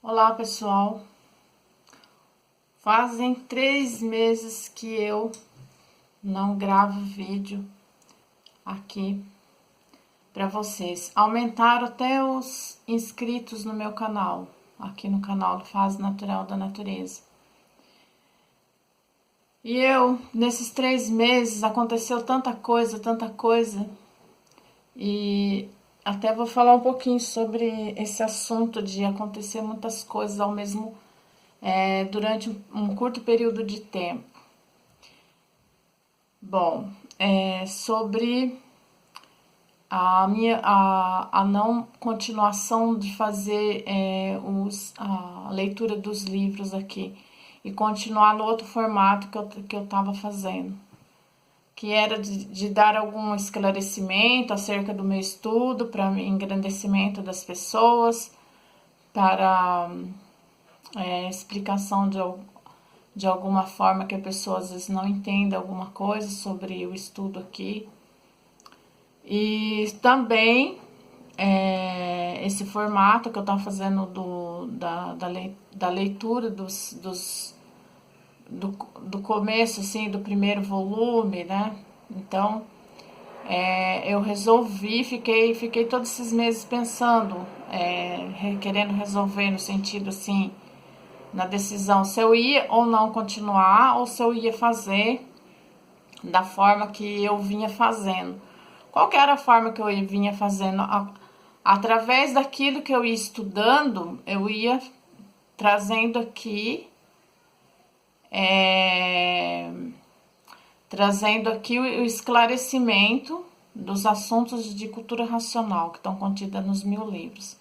Olá, pessoal. Fazem 3 meses que eu não gravo vídeo aqui para vocês. Aumentaram até os inscritos no meu canal, aqui no canal do Fase Natural da Natureza. E nesses 3 meses, aconteceu tanta coisa, e até vou falar um pouquinho sobre esse assunto de acontecer muitas coisas ao mesmo durante um curto período de tempo. Bom, sobre a não continuação de fazer a leitura dos livros aqui e continuar no outro formato que eu estava fazendo, que era de dar algum esclarecimento acerca do meu estudo, para engrandecimento das pessoas, para explicação de alguma forma que a pessoa às vezes não entenda alguma coisa sobre o estudo aqui. E também esse formato que eu estava fazendo da leitura do começo, assim, do primeiro volume, né? Então, eu resolvi, fiquei todos esses meses pensando, querendo resolver no sentido, assim, na decisão se eu ia ou não continuar, ou se eu ia fazer da forma que eu vinha fazendo. Qual que era a forma que eu vinha fazendo? Através daquilo que eu ia estudando, eu ia trazendo aqui o esclarecimento dos assuntos de cultura racional que estão contidos nos 1000 livros.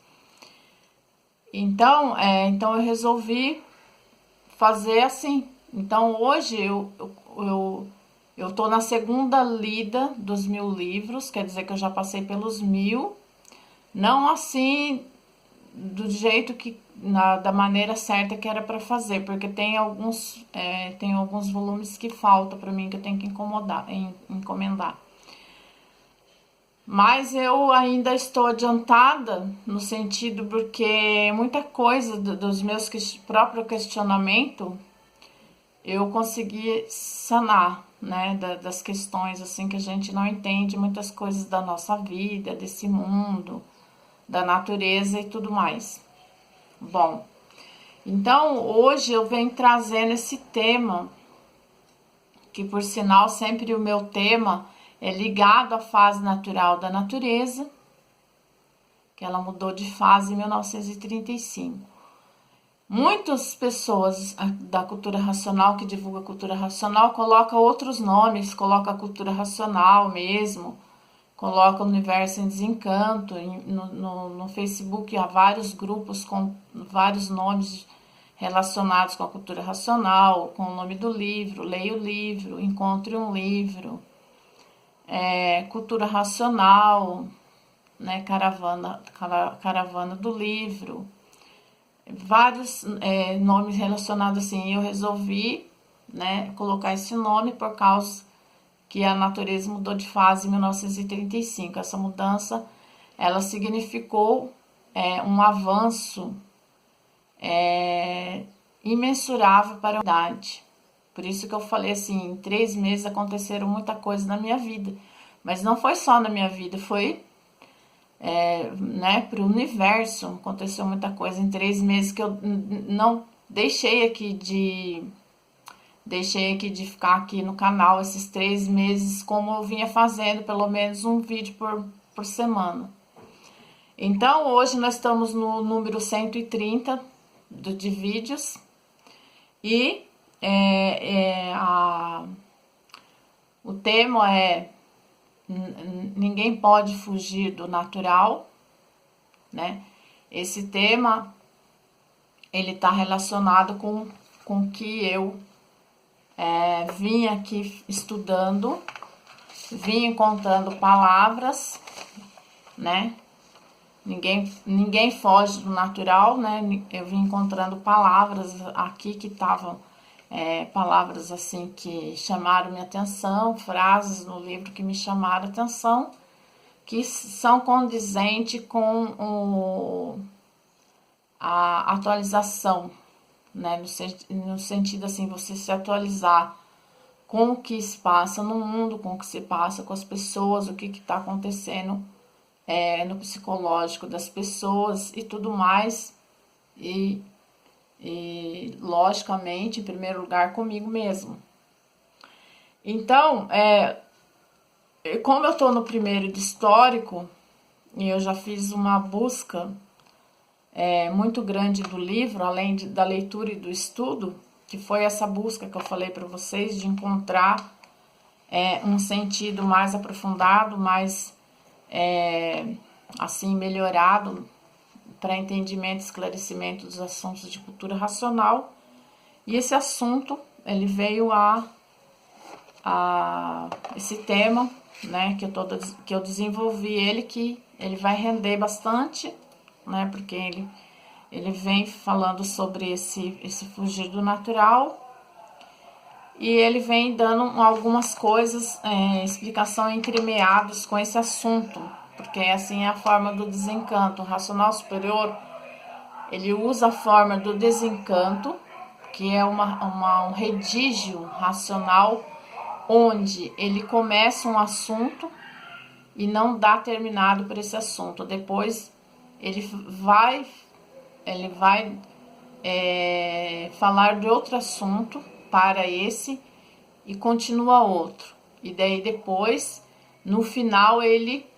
Então eu resolvi fazer assim. Então hoje eu tô na segunda lida dos 1000 livros, quer dizer que eu já passei pelos 1000, não assim do jeito da maneira certa que era para fazer, porque tem alguns volumes que faltam para mim, que eu tenho que encomendar. Mas eu ainda estou adiantada no sentido porque muita coisa dos meus próprios questionamentos eu consegui sanar, né, das questões assim que a gente não entende muitas coisas da nossa vida, desse mundo, da natureza e tudo mais. Bom, então hoje eu venho trazendo esse tema, que por sinal sempre o meu tema é ligado à fase natural da natureza, que ela mudou de fase em 1935. Muitas pessoas da cultura racional, que divulga a cultura racional, coloca outros nomes, coloca a cultura racional mesmo, coloca o Universo em Desencanto. No Facebook há vários grupos com vários nomes relacionados com a cultura racional, com o nome do livro, leia o livro, encontre um livro, cultura racional, né, caravana do livro, vários nomes relacionados assim. Eu resolvi, né, colocar esse nome por causa que a natureza mudou de fase em 1935. Essa mudança, ela significou um avanço imensurável para a humanidade. Por isso que eu falei assim, em 3 meses aconteceram muita coisa na minha vida. Mas não foi só na minha vida, foi né, para o universo. Aconteceu muita coisa em 3 meses que eu não deixei aqui de ficar aqui no canal esses 3 meses, como eu vinha fazendo, pelo menos um vídeo por semana. Então hoje nós estamos no número 130 de vídeos e o tema é ninguém pode fugir do natural, né? Esse tema ele está relacionado com o que eu vim aqui estudando, vim encontrando palavras, né? Ninguém foge do natural, né? Eu vim encontrando palavras aqui que estavam palavras assim que chamaram minha atenção, frases no livro que me chamaram a atenção, que são condizentes com a atualização, né? No sentido assim, você se atualizar com o que se passa no mundo, com o que se passa com as pessoas, o que está acontecendo no psicológico das pessoas e tudo mais. E logicamente, em primeiro lugar, comigo mesmo. Então, como eu estou no primeiro de histórico, e eu já fiz uma busca muito grande do livro, além da leitura e do estudo, que foi essa busca que eu falei para vocês, de encontrar um sentido mais aprofundado, mais assim melhorado para entendimento e esclarecimento dos assuntos de cultura racional. E esse assunto, ele veio esse tema, né, que eu desenvolvi ele, que ele vai render bastante, né, porque ele vem falando sobre esse fugir do natural, e ele vem dando algumas coisas, explicação entremeadas com esse assunto, porque assim é a forma do desencanto. O racional superior, ele usa a forma do desencanto, que é um redígio racional, onde ele começa um assunto e não dá terminado por esse assunto. Depois ele vai falar de outro assunto para esse e continua outro. E daí depois, no final, ele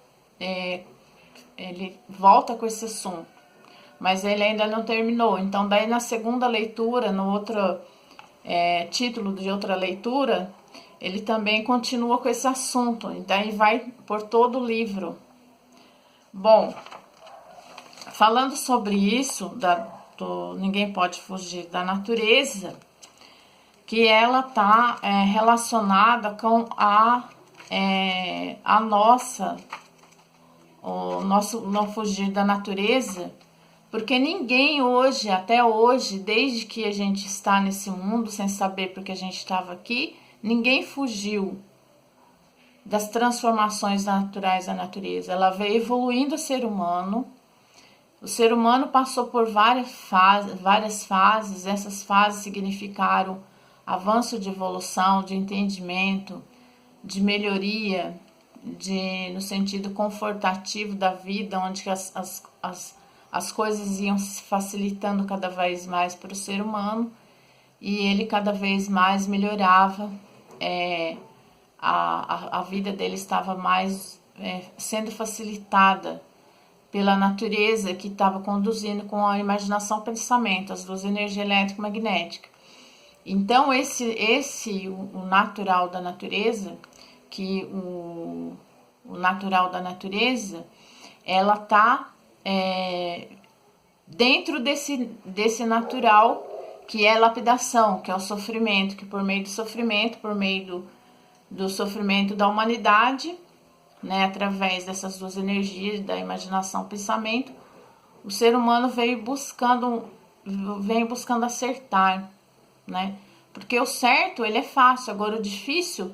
volta com esse assunto. Mas ele ainda não terminou. Então daí na segunda leitura, no outro título de outra leitura, ele também continua com esse assunto. E daí vai por todo o livro. Bom, falando sobre isso, Ninguém Pode Fugir da Natureza, que ela está relacionada com o nosso não fugir da natureza, porque ninguém hoje, até hoje, desde que a gente está nesse mundo, sem saber porque a gente estava aqui, ninguém fugiu das transformações naturais da natureza. Ela veio evoluindo o ser humano. O ser humano passou por várias fases. Essas fases significaram avanço de evolução, de entendimento, de melhoria, no sentido confortativo da vida, onde as coisas iam se facilitando cada vez mais para o ser humano, e ele cada vez mais melhorava, a vida dele estava mais sendo facilitada pela natureza, que estava conduzindo com a imaginação e pensamento, as duas energias elétrico-magnéticas. Então, o natural da natureza, que o natural da natureza, ela está dentro desse natural, que é lapidação, que é o sofrimento, que por meio do sofrimento, por meio do sofrimento da humanidade, né, através dessas duas energias, da imaginação e pensamento, o ser humano vem buscando acertar, né? Porque o certo, ele é fácil, agora o difícil,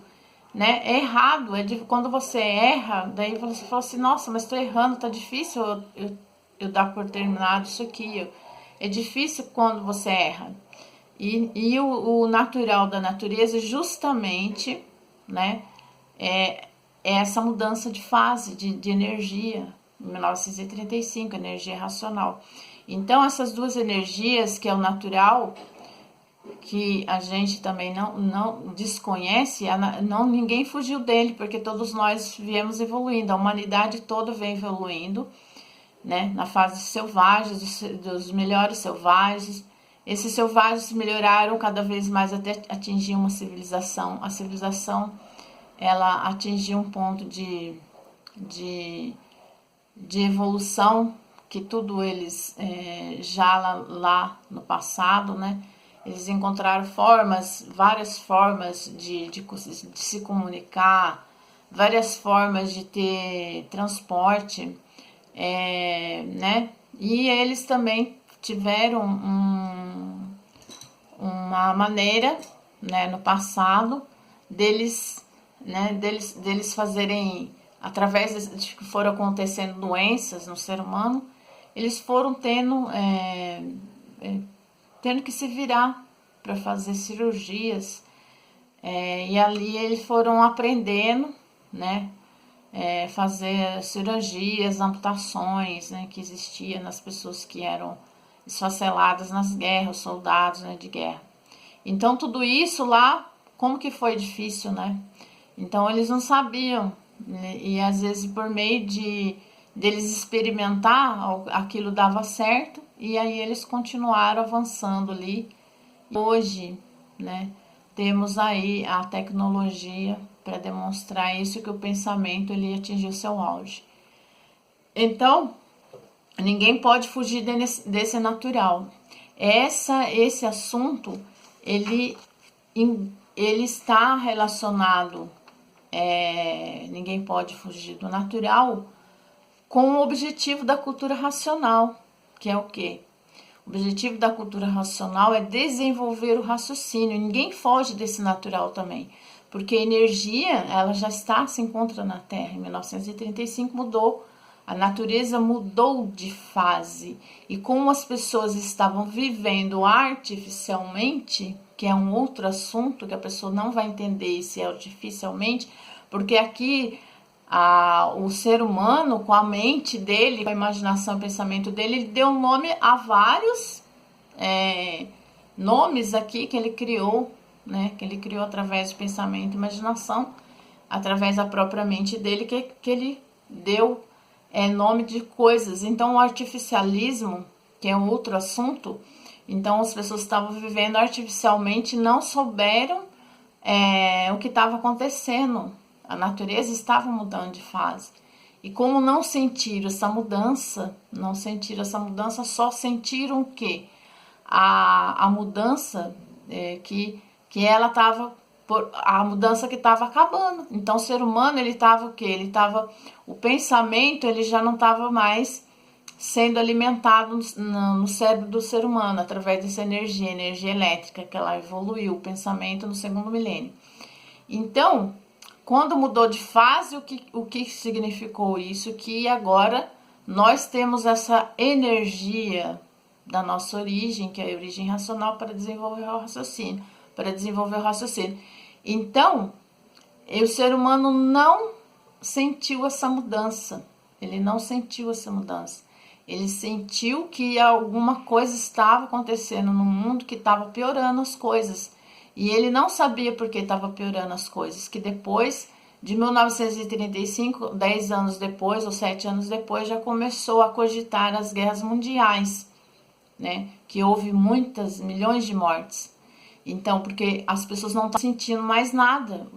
né, é errado. Quando você erra, daí você fala assim, nossa, mas estou errando, tá difícil eu dar por terminado isso aqui. É difícil quando você erra. E o natural da natureza, justamente, né, é essa mudança de fase, de energia, em 1935, energia racional. Então, essas duas energias, que é o natural, que a gente também não desconhece, ninguém fugiu dele, porque todos nós viemos evoluindo, a humanidade toda vem evoluindo, né, na fase selvagem, dos melhores selvagens. Esses selvagens melhoraram cada vez mais até atingir uma civilização. A civilização, ela atingiu um ponto de evolução, que tudo eles já lá no passado, né, eles encontraram várias formas de se comunicar, várias formas de ter transporte, né? E eles também tiveram uma maneira, né, no passado, deles fazerem, através de que foram acontecendo doenças no ser humano, eles foram tendo que se virar para fazer cirurgias, e ali eles foram aprendendo, né, fazer cirurgias, amputações, né, que existia nas pessoas que eram esfaceladas nas guerras, soldados, né, de guerra. Então tudo isso lá, como que foi difícil, né? Então eles não sabiam, né? E às vezes por meio de deles experimentar, aquilo dava certo e aí eles continuaram avançando ali. Hoje, né, temos aí a tecnologia para demonstrar isso, que o pensamento ele atingiu seu auge. Então, ninguém pode fugir desse natural. Esse assunto, ele, ele está relacionado, ninguém pode fugir do natural, com o objetivo da cultura racional, que é o quê? O objetivo da cultura racional é desenvolver o raciocínio. Ninguém foge desse natural também, porque a energia, ela já se encontra na Terra. Em 1935 mudou, a natureza mudou de fase. E como as pessoas estavam vivendo artificialmente, que é um outro assunto que a pessoa não vai entender se é artificialmente, porque aqui o ser humano, com a mente dele, com a imaginação e o pensamento dele, ele deu um nome a vários nomes aqui que ele criou, né? Que ele criou através do pensamento e imaginação, através da própria mente dele, que ele deu nome de coisas. Então, o artificialismo, que é um outro assunto, então as pessoas estavam vivendo artificialmente, não souberam o que estava acontecendo. A natureza estava mudando de fase. E como não sentiram essa mudança, só sentiram o quê? A mudança que ela estava, a mudança que estava acabando. Então o ser humano, ele estava o quê? O pensamento, ele já não estava mais sendo alimentado no cérebro do ser humano através dessa energia elétrica, que ela evoluiu o pensamento no segundo milênio. Então, quando mudou de fase, o que significou isso? Que agora nós temos essa energia da nossa origem, que é a origem racional, para desenvolver o raciocínio. Então, o ser humano não sentiu essa mudança. Ele não sentiu essa mudança. Ele sentiu que alguma coisa estava acontecendo no mundo, que estava piorando as coisas. E ele não sabia por que estava piorando as coisas, que depois de 1935, 10 anos depois ou 7 anos depois, já começou a cogitar as guerras mundiais, né? Que houve milhões de mortes. Então, porque as pessoas não estão sentindo mais nada.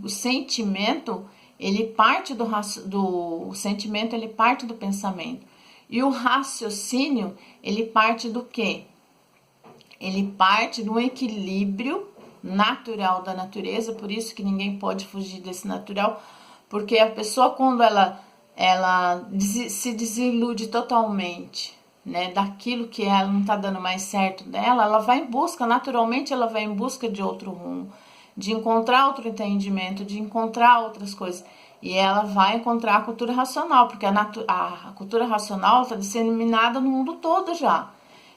O sentimento, ele parte do sentimento, ele parte do pensamento. E o raciocínio, ele parte do quê? Ele parte do equilíbrio natural da natureza, por isso que ninguém pode fugir desse natural, porque a pessoa, quando ela se desilude totalmente, né, daquilo que ela não está dando mais certo dela, ela vai em busca, naturalmente ela vai em busca de outro rumo, de encontrar outro entendimento, de encontrar outras coisas, e ela vai encontrar a cultura racional, porque a cultura racional está disseminada no mundo todo já.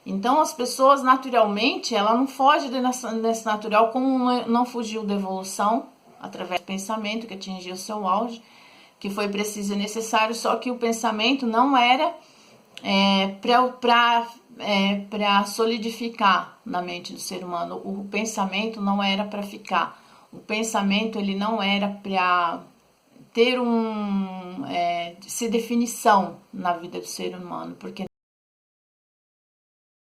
Então, as pessoas, naturalmente, ela não foge desse natural, como não fugiu da evolução, através do pensamento que atingiu o seu auge, que foi preciso e necessário, só que o pensamento não era para solidificar na mente do ser humano. O pensamento não era para ficar. O pensamento, ele não era para ter se definição na vida do ser humano, porque